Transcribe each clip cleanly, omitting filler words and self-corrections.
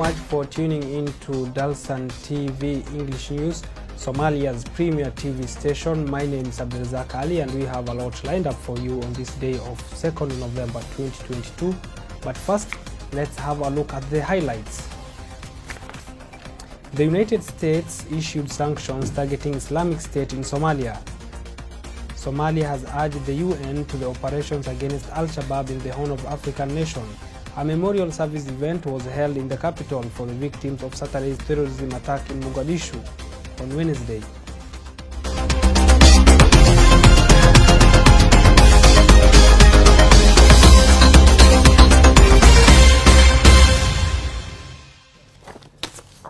much for tuning in to Dalsan TV English News, Somalia's premier TV station. My name is Abdelrazak Ali and we have a lot lined up for you on this day of 2nd November 2022. But first, let's have a look at the highlights. The United States issued sanctions targeting Islamic State in Somalia. Somalia has urged the UN to the operations against Al-Shabaab in the Horn of African nation. A memorial service event was held in the capital for the victims of Saturday's terrorism attack in Mogadishu on Wednesday.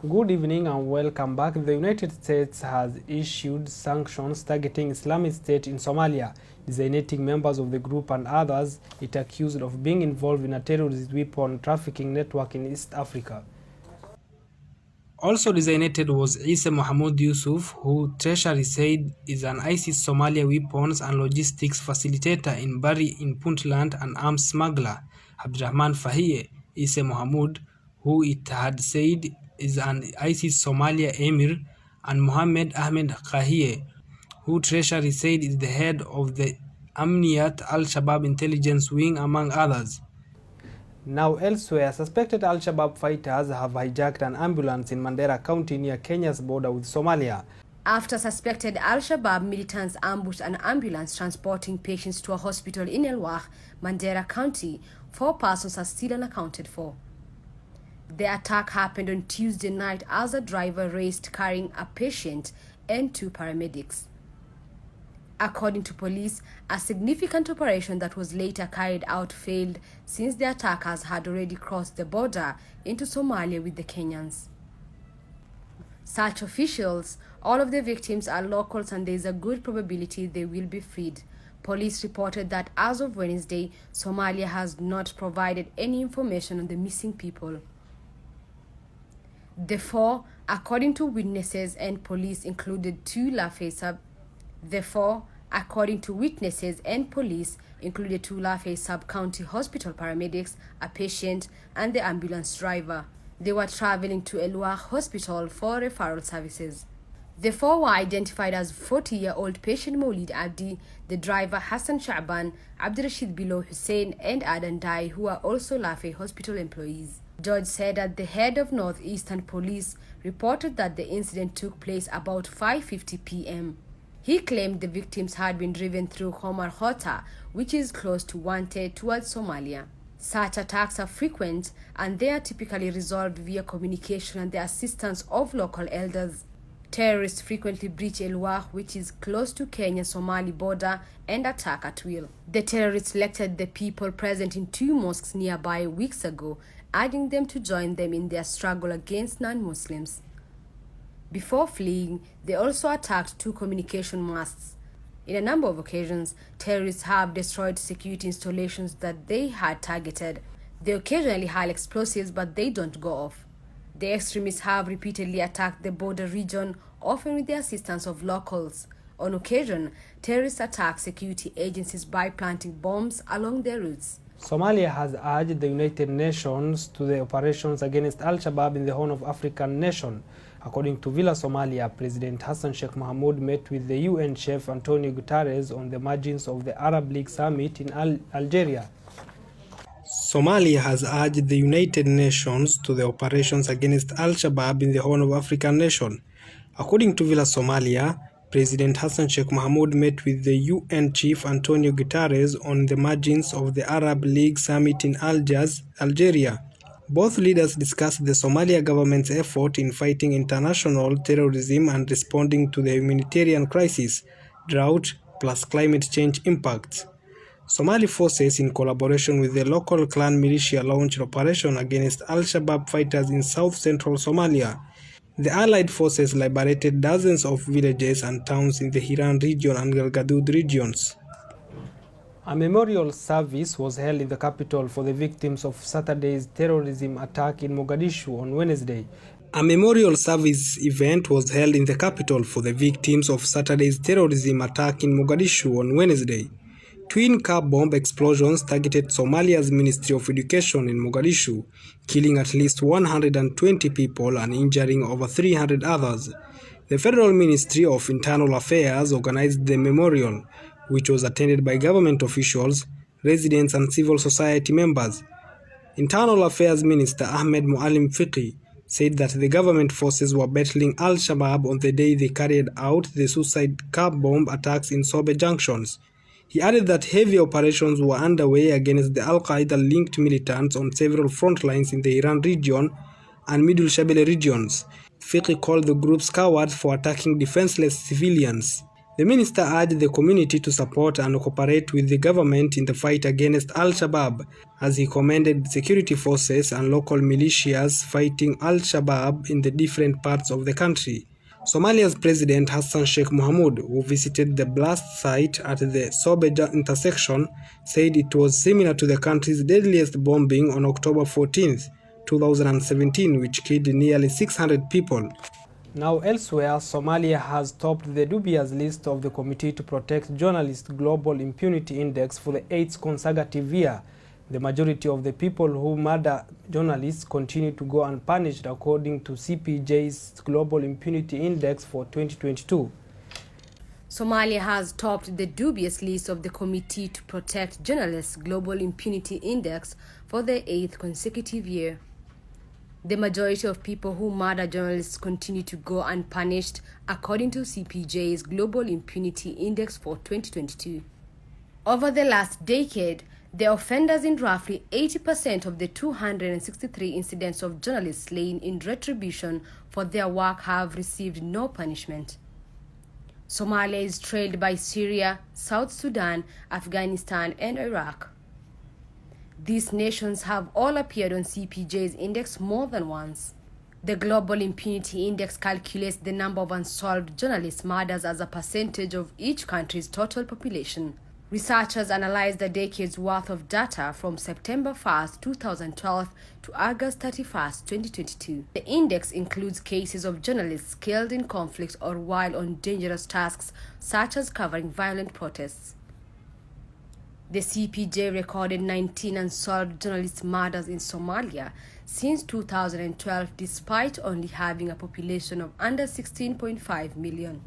Good evening and welcome back. The United States has issued sanctions targeting Islamic State in Somalia, designating members of the group and others it accused of being involved in a terrorist weapon trafficking network in East Africa. Also designated was Isa Mohammed Yusuf, who Treasury said is an ISIS Somalia weapons and logistics facilitator in Bari in Puntland and arms smuggler. Abdurrahman Fahiye Isa Mohammed, who it had said is an ISIS Somalia emir, and Mohammed Ahmed Kahiye, who Treasury said is the head of the Amniyat Al-Shabaab intelligence wing, among others. Now elsewhere, suspected Al-Shabaab fighters have hijacked an ambulance in Mandera County near Kenya's border with Somalia. After suspected Al-Shabaab militants ambushed an ambulance transporting patients to a hospital in El Wah, Mandera County, 4 persons are still unaccounted for. The attack happened on Tuesday night as a driver raced carrying a patient and 2 paramedics. According to police, a significant operation that was later carried out failed since the attackers had already crossed the border into Somalia with the Kenyans. Such officials, all of the victims are locals and there is a good probability they will be freed. Police reported that as of Wednesday, Somalia has not provided any information on the missing people. The 4, according to witnesses and police, included 2 Lafayette sub-county hospital paramedics, a patient, and the ambulance driver. They were traveling to El Wah Hospital for referral services. The 4 were identified as 40-year-old patient Maulid Abdi, the driver Hassan Sha'ban, Abdirashid Bilo Hussein, and Adan Dai, who are also Lafayette Hospital employees. George said that the head of Northeastern Police reported that the incident took place about 5:50 p.m. He claimed the victims had been driven through Homar Hota, which is close to Wante towards Somalia. Such attacks are frequent and they are typically resolved via communication and the assistance of local elders. Terrorists frequently breach El Wah, which is close to Kenya-Somali border, and attack at will. The terrorists lectured the people present in 2 mosques nearby weeks ago, urging them to join them in their struggle against non-Muslims. Before fleeing, they also attacked 2 communication masts. In a number of occasions, terrorists have destroyed security installations that they had targeted. They occasionally hurl explosives, but they don't go off. The extremists have repeatedly attacked the border region, often with the assistance of locals. On occasion, terrorists attack security agencies by planting bombs along their routes. Somalia has urged the United Nations to the operations against Al-Shabaab in the Horn of African nation. According to Villa Somalia, President Hassan Sheikh Mohamud met with the UN chief Antonio Guterres on the margins of the Arab League summit in Algeria. Somalia has urged the United Nations to the operations against Al-Shabaab in the Horn of African nation. According to Villa Somalia, President Hassan Sheikh Mohamud met with the UN chief Antonio Guterres on the margins of the Arab League summit in Algiers, Algeria. Both leaders discussed the Somalia government's effort in fighting international terrorism and responding to the humanitarian crisis, drought, plus climate change impacts. Somali forces, in collaboration with the local clan militia, launched operation against Al-Shabaab fighters in south-central Somalia. The Allied forces liberated dozens of villages and towns in the Hiran region and Galgaduud regions. A memorial service was held in the capital for the victims of Saturday's terrorism attack in Mogadishu on Wednesday. A memorial service event was held in the capital for the victims of Saturday's terrorism attack in Mogadishu on Wednesday. Twin car bomb explosions targeted Somalia's Ministry of Education in Mogadishu, killing at least 120 people and injuring over 300 others. The Federal Ministry of Internal Affairs organized the memorial, which was attended by government officials, residents and civil society members. Internal Affairs Minister Ahmed Mualim Fiqi said that the government forces were battling Al-Shabaab on the day they carried out the suicide car bomb attacks in Sobe junctions. He added that heavy operations were underway against the Al-Qaeda-linked militants on several front lines in the Iran region and Middle Shabelle regions. Fiqi called the groups cowards for attacking defenseless civilians. The minister urged the community to support and cooperate with the government in the fight against Al-Shabaab, as he commended security forces and local militias fighting Al-Shabaab in the different parts of the country. Somalia's President Hassan Sheikh Mohamud, who visited the blast site at the Sobe intersection, said it was similar to the country's deadliest bombing on October 14, 2017, which killed nearly 600 people. Now elsewhere, Somalia has topped the dubious list of the Committee to Protect Journalists Global Impunity Index for the 8th consecutive year. The majority of the people who murder journalists continue to go unpunished, according to CPJ's Global Impunity Index for 2022. Somalia has topped the dubious list of the Committee to Protect Journalists Global Impunity Index for the 8th consecutive year. The majority of people who murder journalists continue to go unpunished, according to CPJ's Global Impunity Index for 2022. Over the last decade, the offenders in roughly 80% of the 263 incidents of journalists slain in retribution for their work have received no punishment. Somalia is trailed by Syria, South Sudan, Afghanistan, and Iraq. These nations have all appeared on CPJ's index more than once. The Global Impunity Index calculates the number of unsolved journalist murders as a percentage of each country's total population. Researchers analyzed the decade's worth of data from September 1, 2012 to August 31, 2022. The index includes cases of journalists killed in conflicts or while on dangerous tasks, such as covering violent protests. The CPJ recorded 19 unsolved journalist murders in Somalia since 2012, despite only having a population of under 16.5 million.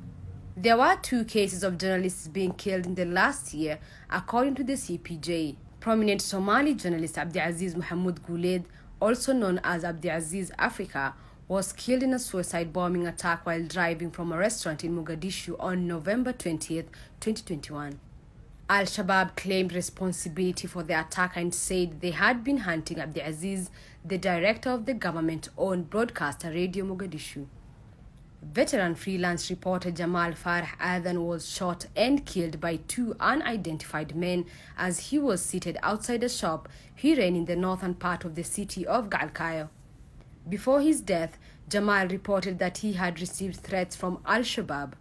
There were 2 cases of journalists being killed in the last year, according to the CPJ. Prominent Somali journalist Abdiaziz Mohamed Guled, also known as Abdiaziz Africa, was killed in a suicide bombing attack while driving from a restaurant in Mogadishu on November 20, 2021. Al-Shabaab claimed responsibility for the attack and said they had been hunting Abdiaziz, the director of the government-owned broadcaster Radio Mogadishu. Veteran freelance reporter Jamal Farah Adan was shot and killed by 2 unidentified men as he was seated outside a shop he ran in the northern part of the city of Galkayo. Before his death, Jamal reported that he had received threats from Al-Shabaab.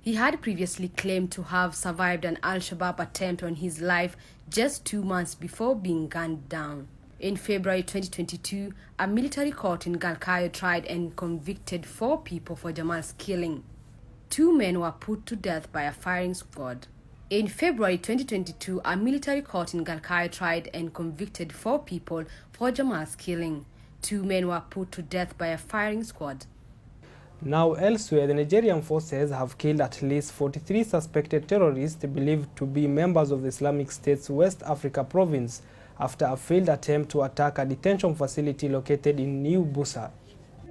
He had previously claimed to have survived an Al-Shabaab attempt on his life just 2 months before being gunned down. In February 2022, a military court in Galkayo tried and convicted 4 people for Jamal's killing. 2 men were put to death by a firing squad. In February 2022, a military court in Galkayo tried and convicted 4 people for Jamal's killing. 2 men were put to death by a firing squad. Now elsewhere, the Nigerian forces have killed at least 43 suspected terrorists believed to be members of the Islamic State's West Africa province after a failed attempt to attack a detention facility located in New Busa.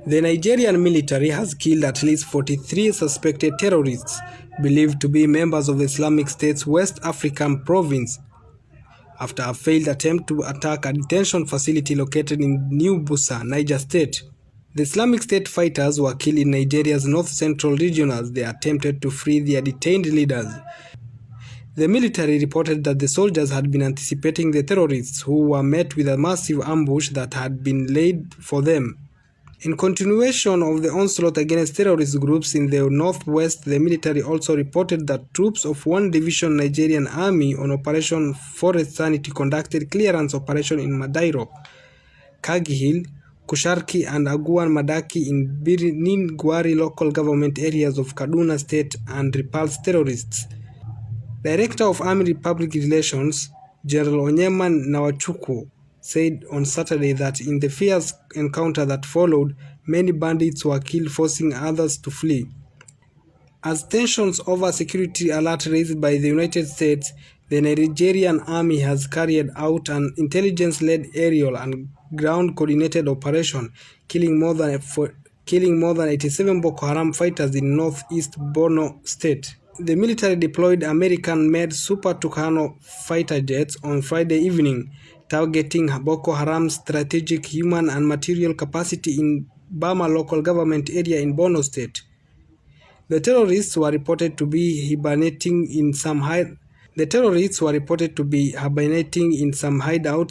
The Nigerian military has killed at least 43 suspected terrorists believed to be members of the Islamic State's West African province after a failed attempt to attack a detention facility located in New Busa, Niger State. The Islamic State fighters were killed in Nigeria's north-central region as they attempted to free their detained leaders. The military reported that the soldiers had been anticipating the terrorists, who were met with a massive ambush that had been laid for them. In continuation of the onslaught against terrorist groups in the northwest, the military also reported that troops of 1 Division Nigerian Army on Operation Forest Sanity conducted clearance operation in Madairo, Kagihil, Kusharki and Aguan Madaki in Birnin Gwari local government areas of Kaduna State and repulsed terrorists. Director of Army Public Relations, General Onyema Nawachukwu, said on Saturday that in the fierce encounter that followed, many bandits were killed, forcing others to flee. As tensions over security alert raised by the United States, the Nigerian army has carried out an intelligence-led aerial and ground-coordinated operation, killing more than 87 Boko Haram fighters in northeast Borno State. The military deployed American-made Super Tucano fighter jets on Friday evening, targeting Boko Haram's strategic human and material capacity in Bama local government area in Borno State. The terrorists were reported to be hibernating in some hideouts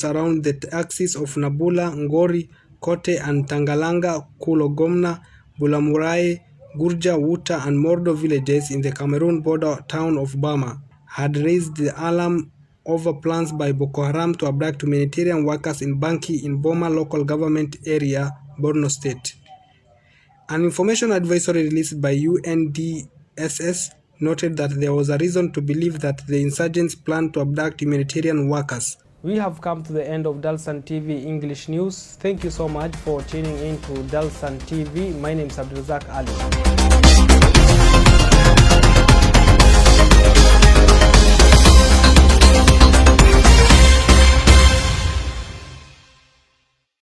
around the axis of Nabula, Ngori, Kote and Tangalanga, Kulogomna, Bulamurai, Gurja, Wuta and Mordo villages in the Cameroon border town of Bama had raised the alarm over plans by Boko Haram to abduct humanitarian workers in Banki in Boma local government area, Borno State. An information advisory released by UNDSS noted that there was a reason to believe that the insurgents planned to abduct humanitarian workers. We have come to the end of Dalsan TV English News. Thank you so much for tuning in to Dalsan TV. My name is Abdulrazak Ali.